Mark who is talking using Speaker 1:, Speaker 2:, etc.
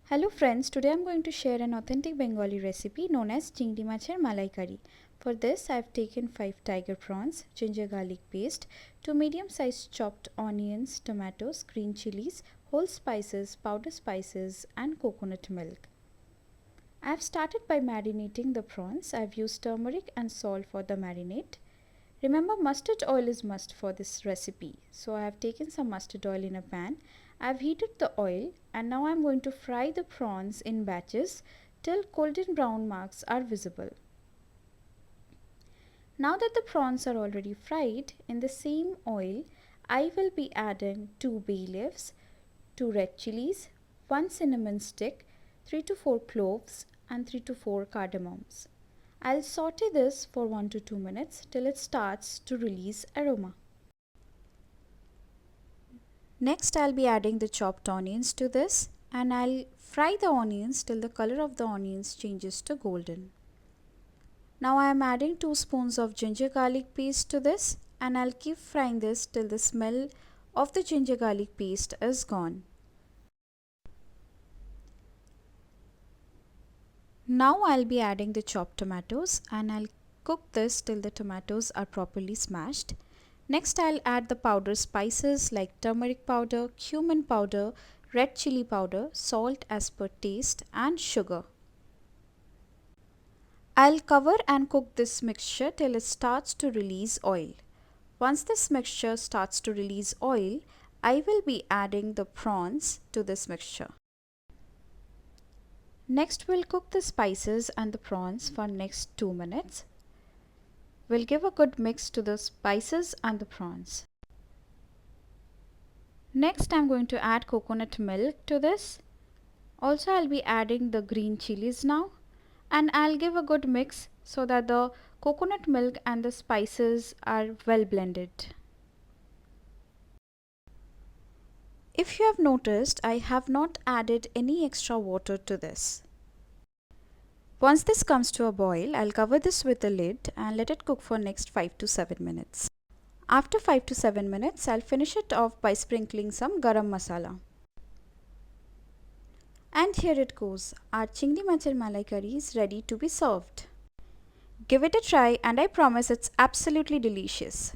Speaker 1: Hello friends, today I am going to share an authentic Bengali recipe known as Chingri Macher Malai Curry. For this I have taken 5 tiger prawns, ginger garlic paste, 2 medium sized chopped onions, tomatoes, green chilies, whole spices, powder spices and coconut milk. I have started by marinating the prawns. I have used turmeric and salt for the marinade. Remember, mustard oil is must for this recipe. So I have taken some mustard oil in a pan. I have heated the oil and now I am going to fry the prawns in batches till golden brown marks are visible. Now that the prawns are already fried, in the same oil I will be adding 2 bay leaves, 2 red chilies, 1 cinnamon stick, 3 to 4 cloves and 3 to 4 cardamoms. I'll saute this for 1 to 2 minutes till it starts to release aroma. Next I'll be adding the chopped onions to this and I'll fry the onions till the color of the onions changes to golden. Now I am adding 2 spoons of ginger garlic paste to this and I'll keep frying this till the smell of the ginger garlic paste is gone. Now I'll be adding the chopped tomatoes and I'll cook this till the tomatoes are properly smashed. Next I'll add the powder spices like turmeric powder, cumin powder, red chili powder, salt as per taste and sugar. I'll cover and cook this mixture till it starts to release oil. Once this mixture starts to release oil, I will be adding the prawns to this mixture. Next we'll cook the spices and the prawns for next 2 minutes. We'll give a good mix to the spices and the prawns. Next I'm going to add coconut milk to this. Also I'll be adding the green chilies now and I'll give a good mix so that the coconut milk and the spices are well blended. If you have noticed, I have not added any extra water to this. Once this comes to a boil, I'll cover this with a lid and let it cook for next 5 to 7 minutes. After 5 to 7 minutes, I'll finish it off by sprinkling some Garam Masala. And here it goes. Our Chingri Macher Malai Curry is ready to be served. Give it a try and I promise it's absolutely delicious.